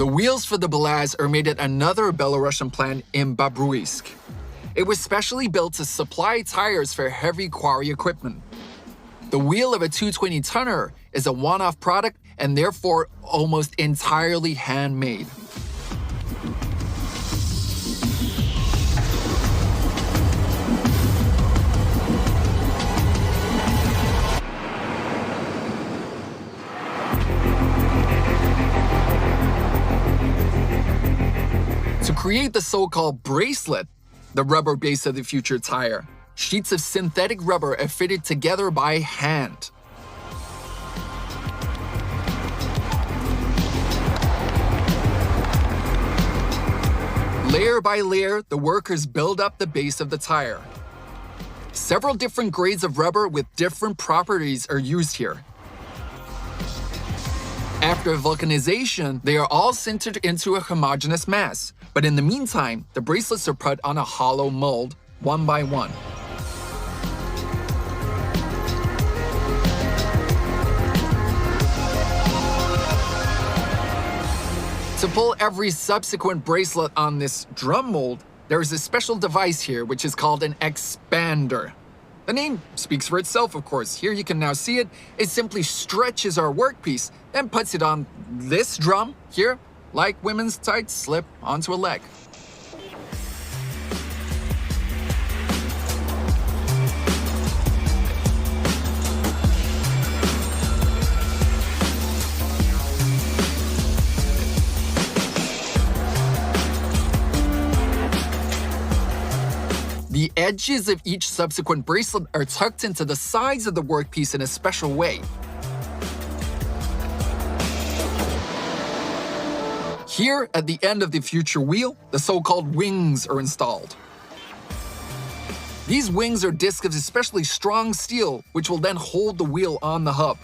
wheels for the BelAZ are made at another Belarusian plant in Babruisk. It was specially built to supply tires for heavy quarry equipment. The wheel of a 220-tonner is a one-off product and therefore almost entirely handmade. To create the so-called bracelet, the rubber base of the future tire, sheets of synthetic rubber are fitted together by hand. Layer by layer, the workers build up the base of the tire. Several different grades of rubber with different properties are used here. After vulcanization, they are all sintered into a homogeneous mass. But in the meantime, the bracelets are put on a hollow mold, one by one. To pull every subsequent bracelet on this drum mold, there is a special device here which is called an expander. The name speaks for itself, of course. Here you can now see it. It simply stretches our workpiece, then puts it on this drum here, like women's tights slip onto a leg. The edges of each subsequent bracelet are tucked into the sides of the workpiece in a special way. Here, at the end of the future wheel, the so-called wings are installed. These wings are discs of especially strong steel, which will then hold the wheel on the hub.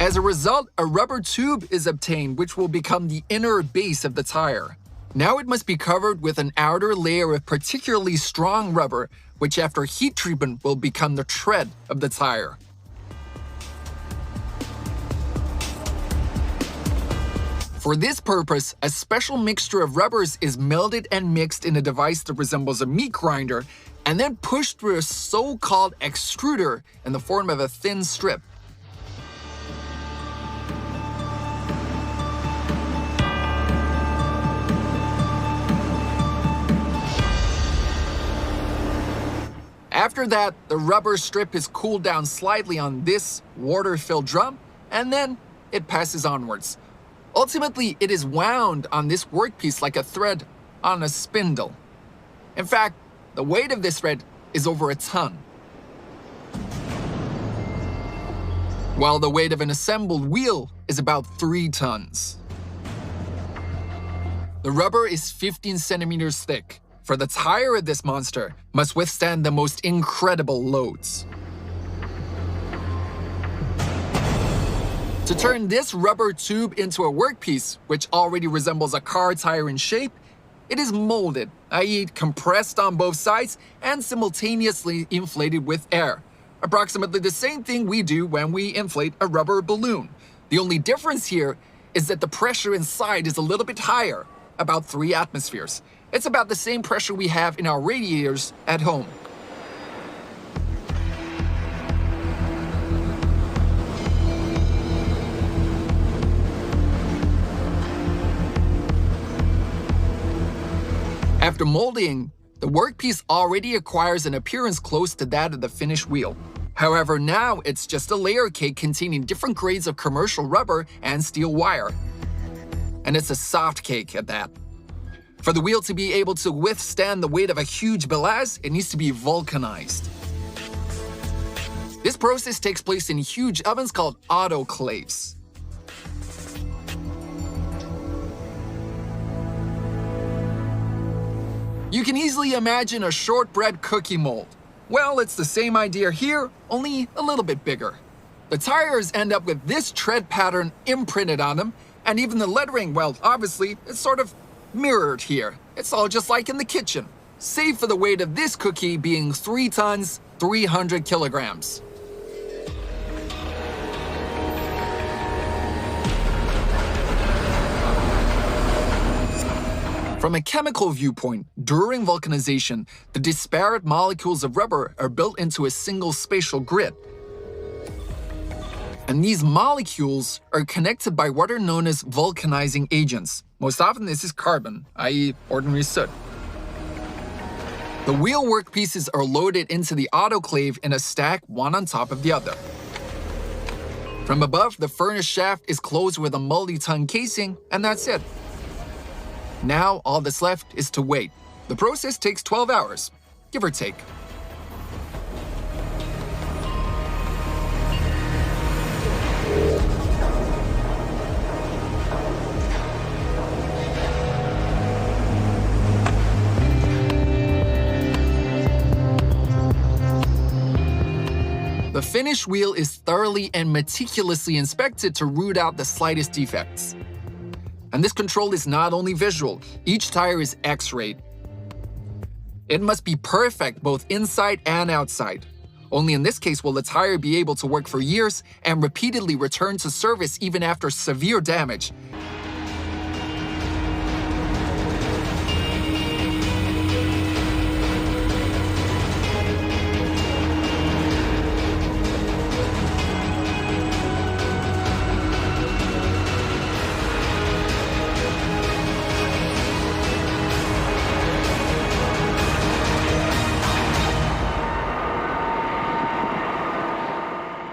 As a result, a rubber tube is obtained which will become the inner base of the tire. Now it must be covered with an outer layer of particularly strong rubber, which after heat treatment will become the tread of the tire. For this purpose, a special mixture of rubbers is melted and mixed in a device that resembles a meat grinder, and then pushed through a so-called extruder in the form of a thin strip. After that, the rubber strip is cooled down slightly on this water-filled drum, and then it passes onwards. Ultimately, it is wound on this workpiece like a thread on a spindle. In fact, the weight of this thread is over a ton, while the weight of an assembled wheel is about 3 tons. The rubber is 15 centimeters thick, for the tire of this monster must withstand the most incredible loads. To turn this rubber tube into a workpiece, which already resembles a car tire in shape, it is molded, i.e. compressed on both sides and simultaneously inflated with air. Approximately the same thing we do when we inflate a rubber balloon. The only difference here is that the pressure inside is a little bit higher, about 3 atmospheres. It's about the same pressure we have in our radiators at home. After molding, the workpiece already acquires an appearance close to that of the finished wheel. However, now it's just a layer cake containing different grades of commercial rubber and steel wire. And it's a soft cake at that. For the wheel to be able to withstand the weight of a huge BelAZ, it needs to be vulcanized. This process takes place in huge ovens called autoclaves. You can easily imagine a shortbread cookie mold. Well, it's the same idea here, only a little bit bigger. The tires end up with this tread pattern imprinted on them, and even the lettering, well, obviously, it's sort of mirrored here. It's all just like in the kitchen, save for the weight of this cookie being 3 tons, 300 kilograms. From a chemical viewpoint, during vulcanization, the disparate molecules of rubber are built into a single spatial grid. And these molecules are connected by what are known as vulcanizing agents. Most often this is carbon, i.e. ordinary soot. The wheel workpieces are loaded into the autoclave in a stack, one on top of the other. From above, the furnace shaft is closed with a multi-ton casing, and that's it. Now, all that's left is to wait. The process takes 12 hours, give or take. The finished wheel is thoroughly and meticulously inspected to root out the slightest defects. And this control is not only visual, each tire is X-rayed. It must be perfect both inside and outside. Only in this case will the tire be able to work for years and repeatedly return to service even after severe damage.